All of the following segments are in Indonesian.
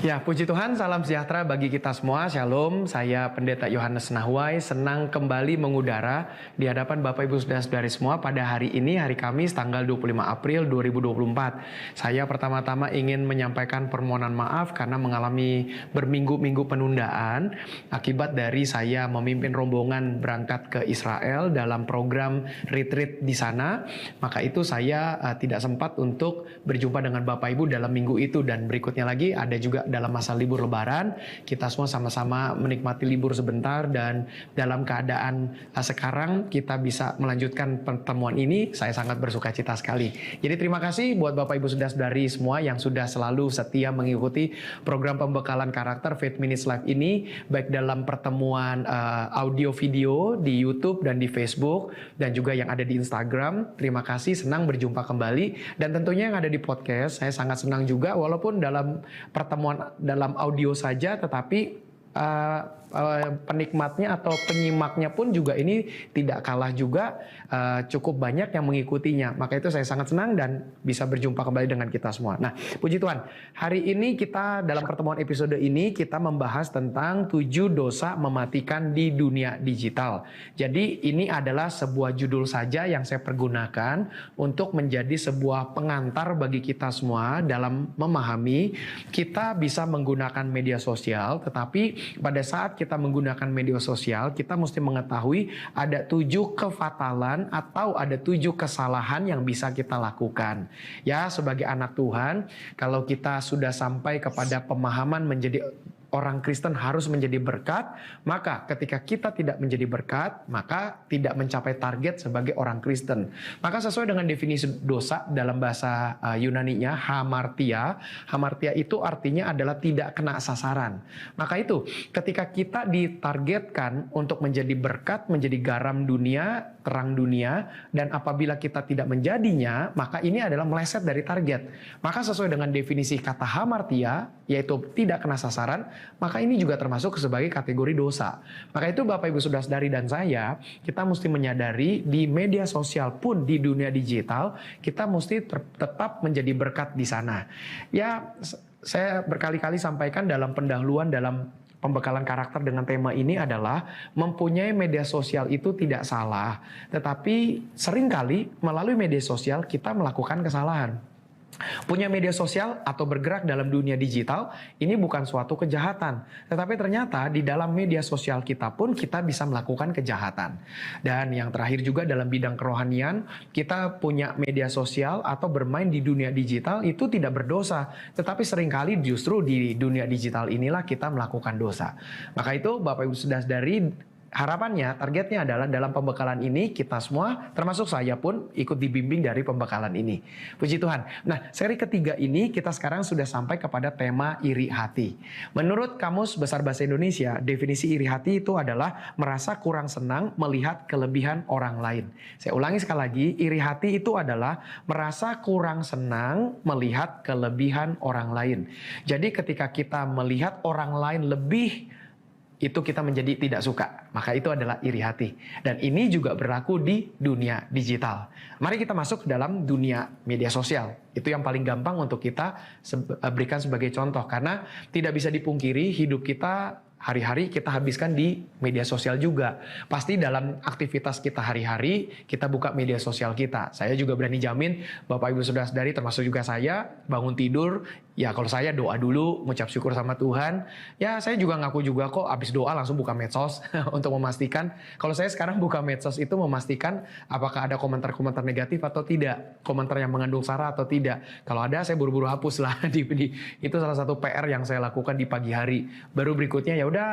Ya, puji Tuhan, salam sejahtera bagi kita semua. Shalom, saya Pendeta Yohanes Nahwai, senang kembali mengudara di hadapan Bapak Ibu Saudara-saudari semua pada hari ini, hari Kamis, tanggal 25 April 2024. Saya pertama-tama ingin menyampaikan permohonan maaf karena mengalami berminggu-minggu penundaan akibat dari saya memimpin rombongan berangkat ke Israel dalam program retreat di sana. Maka itu saya tidak sempat untuk berjumpa dengan Bapak Ibu dalam minggu itu, dan berikutnya lagi ada juga dalam masa libur Lebaran, kita semua sama-sama menikmati libur sebentar, dan dalam keadaan sekarang kita bisa melanjutkan pertemuan ini. Saya sangat bersuka cita sekali. Jadi terima kasih buat Bapak Ibu Saudara-saudari semua yang sudah selalu setia mengikuti program pembekalan karakter Faith Minutes Live ini, baik dalam pertemuan audio video di YouTube dan di Facebook, dan juga yang ada di Instagram. Terima kasih, senang berjumpa kembali. Dan tentunya yang ada di podcast, saya sangat senang juga walaupun dalam pertemuan dalam audio saja, tetapi penikmatnya atau penyimaknya pun juga ini tidak kalah juga cukup banyak yang mengikutinya. Maka itu saya sangat senang dan bisa berjumpa kembali dengan kita semua. Nah, puji Tuhan, hari ini kita dalam pertemuan episode ini kita membahas tentang 7 dosa mematikan di dunia digital. Jadi ini adalah sebuah judul saja yang saya pergunakan untuk menjadi sebuah pengantar bagi kita semua dalam memahami kita bisa menggunakan media sosial, tetapi pada saat kita menggunakan media sosial, kita mesti mengetahui ada 7 kefatalan atau ada 7 kesalahan yang bisa kita lakukan. Ya, sebagai anak Tuhan, kalau kita sudah sampai kepada pemahaman menjadi orang Kristen harus menjadi berkat, maka ketika kita tidak menjadi berkat, maka tidak mencapai target sebagai orang Kristen. Maka sesuai dengan definisi dosa dalam bahasa Yunani-nya, hamartia. Hamartia itu artinya adalah tidak kena sasaran. Maka itu, ketika kita ditargetkan untuk menjadi berkat, menjadi garam dunia, terang dunia, dan apabila kita tidak menjadinya, maka ini adalah meleset dari target. Maka sesuai dengan definisi kata hamartia, yaitu tidak kena sasaran, maka ini juga termasuk sebagai kategori dosa. Maka itu Bapak Ibu Saudara-saudari dan saya, kita mesti menyadari di media sosial pun di dunia digital, kita mesti tetap menjadi berkat di sana. Ya, saya berkali-kali sampaikan dalam pendahuluan dalam pembekalan karakter dengan tema ini adalah mempunyai media sosial itu tidak salah, tetapi seringkali melalui media sosial kita melakukan kesalahan. Punya media sosial atau bergerak dalam dunia digital ini bukan suatu kejahatan, tetapi ternyata di dalam media sosial kita pun kita bisa melakukan kejahatan. Dan yang terakhir juga dalam bidang kerohanian, kita punya media sosial atau bermain di dunia digital itu tidak berdosa, tetapi seringkali justru di dunia digital inilah kita melakukan dosa. Maka itu Bapak Ibu Saudara-saudari, harapannya, targetnya adalah dalam pembekalan ini kita semua, termasuk saya pun ikut dibimbing dari pembekalan ini. Puji Tuhan. Nah, seri ketiga ini kita sekarang sudah sampai kepada tema iri hati. Menurut Kamus Besar Bahasa Indonesia, definisi iri hati itu adalah merasa kurang senang melihat kelebihan orang lain. Saya ulangi sekali lagi, iri hati itu adalah merasa kurang senang melihat kelebihan orang lain. Jadi ketika kita melihat orang lain lebih, itu kita menjadi tidak suka. Maka itu adalah iri hati. Dan ini juga berlaku di dunia digital. Mari kita masuk ke dalam dunia media sosial. Itu yang paling gampang untuk kita berikan sebagai contoh. Karena tidak bisa dipungkiri hidup kita hari-hari kita habiskan di media sosial juga. Pasti dalam aktivitas kita hari-hari, kita buka media sosial kita. Saya juga berani jamin, Bapak Ibu Saudara-saudari termasuk juga saya, bangun tidur, ya kalau saya doa dulu, mengucap syukur sama Tuhan. Ya saya juga ngaku juga kok, habis doa langsung buka medsos untuk memastikan. Kalau saya sekarang buka medsos itu memastikan apakah ada komentar-komentar negatif atau tidak. Komentar yang mengandung sara atau tidak. Kalau ada, saya buru-buru hapus lah. Itu salah satu PR yang saya lakukan di pagi hari. Baru berikutnya ya udah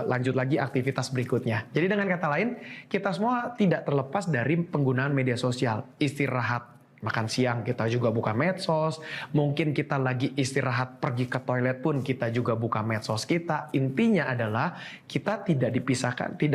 lanjut lagi aktivitas berikutnya. Jadi dengan kata lain, kita semua tidak terlepas dari penggunaan media sosial. Istirahat, makan siang kita juga buka medsos. Mungkin kita lagi istirahat pergi ke toilet pun kita juga buka medsos kita. Intinya adalah kita tidak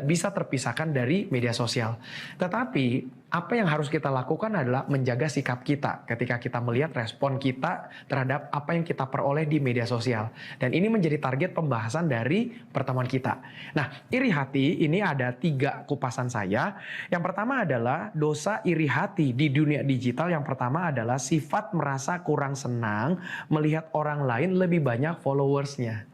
bisa terpisahkan dari media sosial. Tetapi apa yang harus kita lakukan adalah menjaga sikap kita ketika kita melihat respon kita terhadap apa yang kita peroleh di media sosial. Dan ini menjadi target pembahasan dari pertemuan kita. Nah, iri hati ini ada 3 kupasan saya. Yang pertama adalah dosa iri hati di dunia digital. Yang pertama adalah sifat merasa kurang senang melihat orang lain lebih banyak followersnya.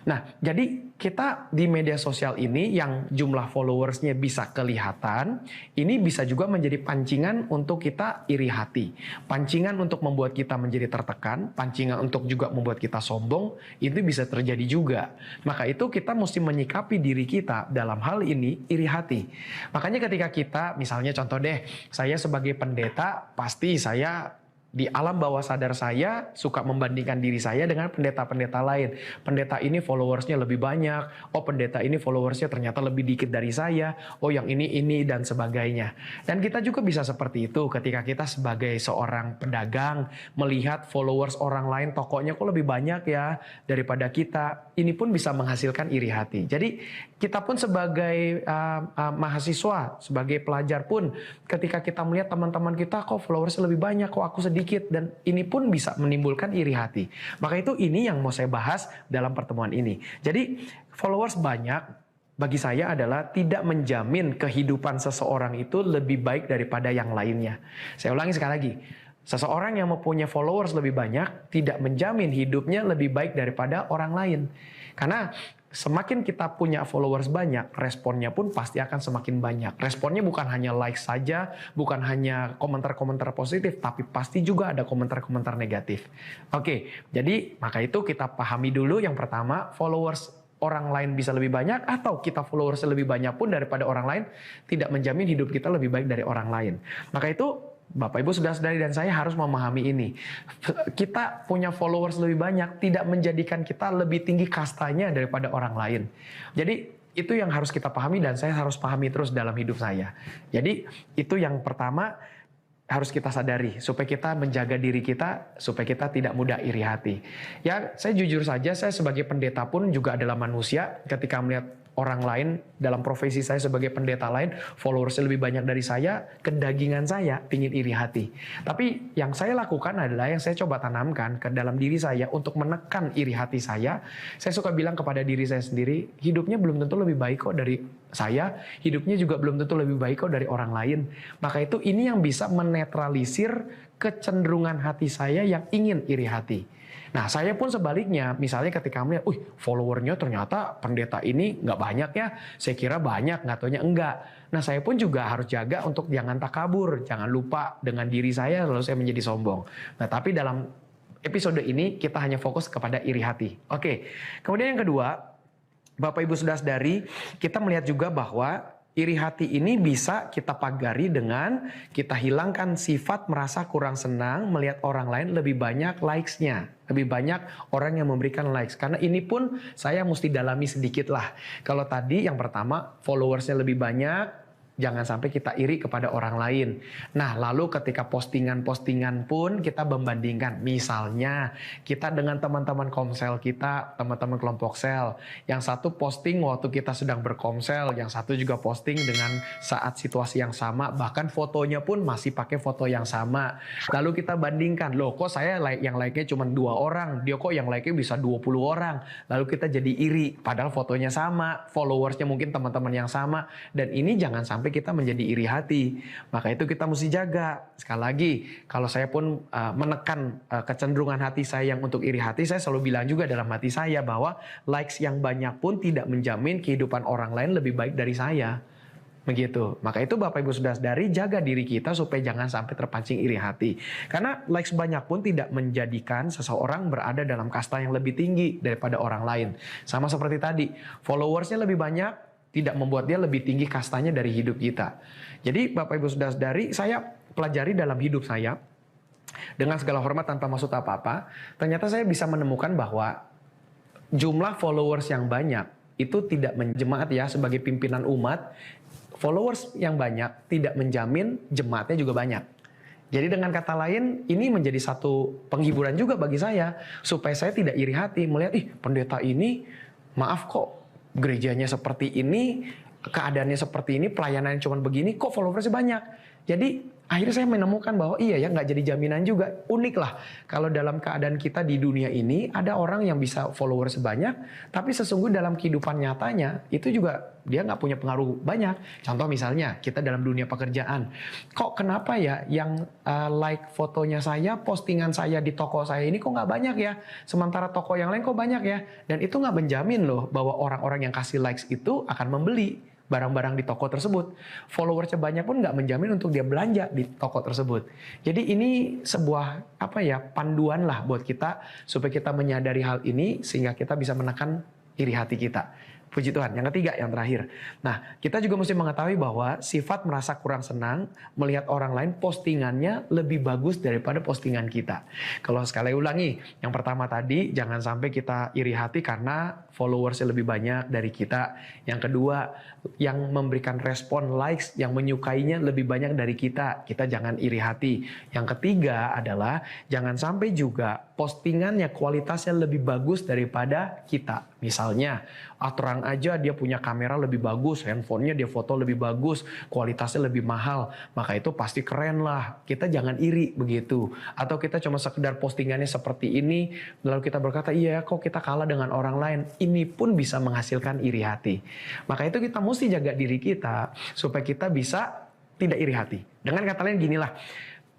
Nah, jadi kita di media sosial ini yang jumlah followersnya bisa kelihatan, ini bisa juga menjadi pancingan untuk kita iri hati. Pancingan untuk membuat kita menjadi tertekan, pancingan untuk juga membuat kita sombong, itu bisa terjadi juga. Maka itu kita mesti menyikapi diri kita dalam hal ini iri hati. Makanya ketika kita, misalnya contoh deh, saya sebagai pendeta, pasti saya di alam bawah sadar saya suka membandingkan diri saya dengan pendeta-pendeta lain. Pendeta ini followersnya lebih banyak. Oh, pendeta ini followersnya ternyata lebih dikit dari saya. Oh, yang ini dan sebagainya. Dan kita juga bisa seperti itu ketika kita sebagai seorang pedagang melihat followers orang lain tokonya kok lebih banyak ya daripada kita. Ini pun bisa menghasilkan iri hati. Jadi kita pun sebagai mahasiswa, sebagai pelajar pun ketika kita melihat teman-teman kita kok followersnya lebih banyak, kok aku sedikit. Dan ini pun bisa menimbulkan iri hati. Maka itu ini yang mau saya bahas dalam pertemuan ini. Jadi followers banyak bagi saya adalah tidak menjamin kehidupan seseorang itu lebih baik daripada yang lainnya. Saya ulangi sekali lagi. Seseorang yang mempunyai followers lebih banyak tidak menjamin hidupnya lebih baik daripada orang lain. Karena semakin kita punya followers banyak, responnya pun pasti akan semakin banyak. Responnya bukan hanya like saja, bukan hanya komentar-komentar positif, tapi pasti juga ada komentar-komentar negatif. Oke, jadi maka itu kita pahami dulu yang pertama, followers orang lain bisa lebih banyak atau kita followers lebih banyak pun daripada orang lain tidak menjamin hidup kita lebih baik dari orang lain. Maka itu Bapak Ibu saudara-saudari dan saya harus memahami ini. Kita punya followers lebih banyak tidak menjadikan kita lebih tinggi kastanya daripada orang lain. Jadi itu yang harus kita pahami dan saya harus pahami terus dalam hidup saya. Jadi itu yang pertama harus kita sadari supaya kita menjaga diri kita, supaya kita tidak mudah iri hati. Ya, saya jujur saja, saya sebagai pendeta pun juga adalah manusia. Ketika melihat orang lain dalam profesi saya sebagai pendeta lain, followersnya lebih banyak dari saya, kedagingan saya pingin iri hati. Tapi yang saya lakukan adalah yang saya coba tanamkan ke dalam diri saya untuk menekan iri hati saya. Saya suka bilang kepada diri saya sendiri, hidupnya belum tentu lebih baik kok dari saya, hidupnya juga belum tentu lebih baik kok dari orang lain. Maka itu ini yang bisa menetralisir kecenderungan hati saya yang ingin iri hati. Nah, saya pun sebaliknya, misalnya ketika melihat, followernya ternyata pendeta ini nggak banyak ya, saya kira banyak, nggak taunya enggak. Nah, saya pun juga harus jaga untuk jangan takabur, jangan lupa dengan diri saya, lalu saya menjadi sombong. Nah, tapi dalam episode ini kita hanya fokus kepada iri hati. Oke, kemudian yang kedua, Bapak Ibu saudara-saudari, kita melihat juga bahwa iri hati ini bisa kita pagari dengan kita hilangkan sifat merasa kurang senang melihat orang lain lebih banyak likes-nya. Lebih banyak orang yang memberikan likes. Karena ini pun saya mesti dalami sedikit lah. Kalau tadi yang pertama followersnya lebih banyak, jangan sampai kita iri kepada orang lain. Nah, lalu ketika postingan-postingan pun kita membandingkan. Misalnya, kita dengan teman-teman komsel kita, teman-teman kelompok sel. Yang satu posting waktu kita sedang berkomsel, yang satu juga posting dengan saat situasi yang sama, bahkan fotonya pun masih pakai foto yang sama. Lalu kita bandingkan, loh kok saya yang like-nya cuma 2 orang, dia kok yang like-nya bisa 20 orang. Lalu kita jadi iri, padahal fotonya sama, followersnya mungkin teman-teman yang sama. Dan ini jangan sampai kita menjadi iri hati. Maka itu kita mesti jaga. Sekali lagi, kalau saya pun menekan kecenderungan hati saya yang untuk iri hati, saya selalu bilang juga dalam hati saya bahwa likes yang banyak pun tidak menjamin kehidupan orang lain lebih baik dari saya. Begitu. Maka itu Bapak Ibu saudara-saudari, jaga diri kita supaya jangan sampai terpancing iri hati. Karena likes banyak pun tidak menjadikan seseorang berada dalam kasta yang lebih tinggi daripada orang lain. Sama seperti tadi, followersnya lebih banyak, tidak membuat dia lebih tinggi kastanya dari hidup kita. Jadi Bapak Ibu saudara-saudari, saya pelajari dalam hidup saya, dengan segala hormat tanpa maksud apa-apa, ternyata saya bisa menemukan bahwa jumlah followers yang banyak itu tidak menjemaat ya sebagai pimpinan umat. Followers yang banyak tidak menjamin jemaatnya juga banyak. Jadi dengan kata lain, ini menjadi satu penghiburan juga bagi saya, supaya saya tidak iri hati melihat, pendeta ini, maaf kok, gerejanya seperti ini, keadaannya seperti ini, pelayanannya cuma begini, kok followersnya banyak. Jadi akhirnya saya menemukan bahwa iya ya, nggak jadi jaminan juga. Unik lah kalau dalam keadaan kita di dunia ini ada orang yang bisa follower sebanyak, tapi sesungguhnya dalam kehidupan nyatanya itu juga dia nggak punya pengaruh banyak. Contoh misalnya kita dalam dunia pekerjaan, kok kenapa ya yang like fotonya saya, postingan saya di toko saya ini kok nggak banyak ya, sementara toko yang lain kok banyak ya. Dan itu nggak menjamin loh bahwa orang-orang yang kasih likes itu akan membeli barang-barang di toko tersebut. Follower sebanyak pun nggak menjamin untuk dia belanja di toko tersebut. Jadi ini sebuah panduan lah buat kita supaya kita menyadari hal ini sehingga kita bisa menekan iri hati kita. Puji Tuhan. Yang ketiga, yang terakhir. Nah, kita juga mesti mengetahui bahwa sifat merasa kurang senang melihat orang lain postingannya lebih bagus daripada postingan kita. Kalau sekali ulangi, yang pertama tadi, jangan sampai kita iri hati karena followersnya lebih banyak dari kita. Yang kedua, yang memberikan respon likes, yang menyukainya lebih banyak dari kita. Kita jangan iri hati. Yang ketiga adalah, jangan sampai juga postingannya kualitasnya lebih bagus daripada kita. Misalnya, terang aja dia punya kamera lebih bagus, handphonenya dia foto lebih bagus, kualitasnya lebih mahal, maka itu pasti keren lah. Kita jangan iri begitu. Atau kita cuma sekedar postingannya seperti ini, lalu kita berkata, iya kok kita kalah dengan orang lain. Ini pun bisa menghasilkan iri hati. Maka itu kita mesti jaga diri kita, supaya kita bisa tidak iri hati. Dengan kata lain ginilah,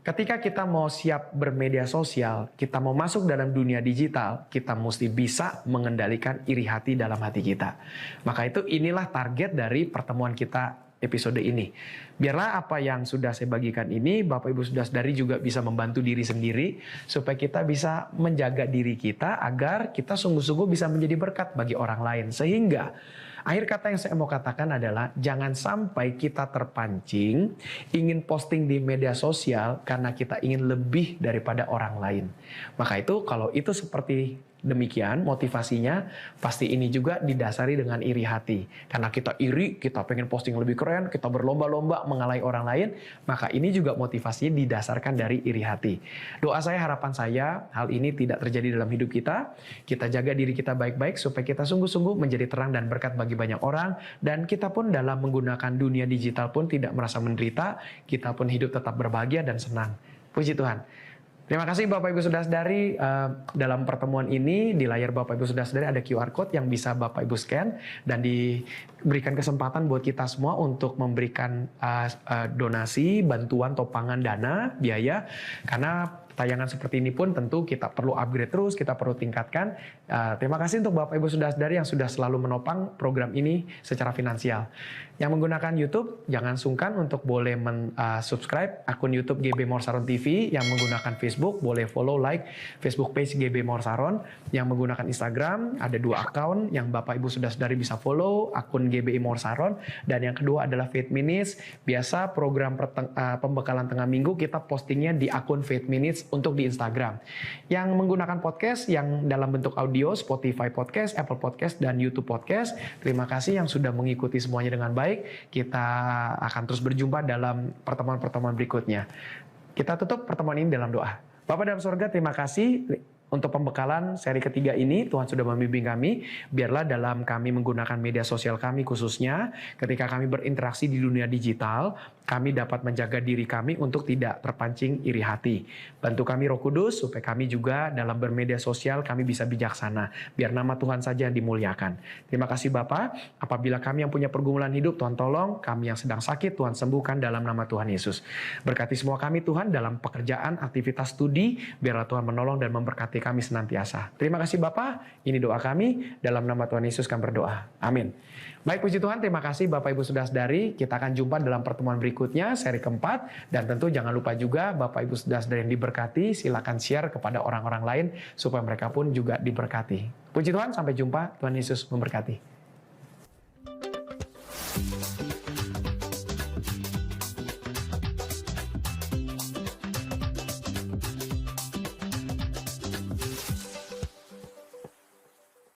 ketika kita mau siap bermedia sosial, kita mau masuk dalam dunia digital, kita mesti bisa mengendalikan iri hati dalam hati kita. Maka itu inilah target dari pertemuan kita episode ini. Biarlah apa yang sudah saya bagikan ini, Bapak Ibu Saudara-saudari juga bisa membantu diri sendiri, supaya kita bisa menjaga diri kita agar kita sungguh-sungguh bisa menjadi berkat bagi orang lain. Sehingga akhir kata yang saya mau katakan adalah jangan sampai kita terpancing ingin posting di media sosial karena kita ingin lebih daripada orang lain. Maka itu kalau itu seperti demikian motivasinya, pasti ini juga didasari dengan iri hati. Karena kita iri, kita pengen posting lebih keren, kita berlomba-lomba mengalahi orang lain, maka ini juga motivasinya didasarkan dari iri hati. Doa saya, harapan saya, hal ini tidak terjadi dalam hidup kita. Kita jaga diri kita baik-baik supaya kita sungguh-sungguh menjadi terang dan berkat bagi banyak orang, dan kita pun dalam menggunakan dunia digital pun tidak merasa menderita, kita pun hidup tetap berbahagia dan senang. Puji Tuhan. Terima kasih Bapak Ibu Saudara-saudari, dalam pertemuan ini di layar Bapak Ibu Saudara-saudari ada QR Code yang bisa Bapak Ibu scan dan diberikan kesempatan buat kita semua untuk memberikan donasi, bantuan, topangan dana, biaya, karena tayangan seperti ini pun tentu kita perlu upgrade terus, kita perlu tingkatkan. Terima kasih untuk Bapak Ibu Saudara-saudari yang sudah selalu menopang program ini secara finansial. Yang menggunakan YouTube, jangan sungkan untuk boleh subscribe akun YouTube GB Morsaron TV. Yang menggunakan Facebook, boleh follow, like Facebook page GB Morsaron. Yang menggunakan Instagram, ada 2 akun yang Bapak Ibu Saudara-saudari bisa follow, akun GBI Morsaron. Dan yang kedua adalah Faith Minutes. Biasa program pembekalan tengah minggu kita postingnya di akun Faith Minutes untuk di Instagram. Yang menggunakan podcast yang dalam bentuk audio, Spotify Podcast, Apple Podcast, dan YouTube Podcast, terima kasih yang sudah mengikuti semuanya dengan baik. Kita akan terus berjumpa dalam pertemuan-pertemuan berikutnya. Kita tutup pertemuan ini dalam doa. Bapa dalam surga, terima kasih untuk pembekalan seri ketiga ini. Tuhan sudah membimbing kami. Biarlah dalam kami menggunakan media sosial kami khususnya, ketika kami berinteraksi di dunia digital, kami dapat menjaga diri kami untuk tidak terpancing iri hati. Bantu kami Roh Kudus, supaya kami juga dalam bermedia sosial kami bisa bijaksana. Biar nama Tuhan saja yang dimuliakan. Terima kasih Bapa. Apabila kami yang punya pergumulan hidup, Tuhan tolong. Kami yang sedang sakit, Tuhan sembuhkan dalam nama Tuhan Yesus. Berkati semua kami Tuhan dalam pekerjaan, aktivitas studi. Biarlah Tuhan menolong dan memberkati kami senantiasa. Terima kasih Bapa. Ini doa kami. Dalam nama Tuhan Yesus kami berdoa. Amin. Baik, puji Tuhan, terima kasih Bapak Ibu Saudara-saudari. Kita akan jumpa dalam pertemuan berikutnya, seri keempat. Dan tentu jangan lupa juga Bapak Ibu Saudara-saudari yang diberkati, silakan share kepada orang-orang lain supaya mereka pun juga diberkati. Puji Tuhan, sampai jumpa. Tuhan Yesus memberkati.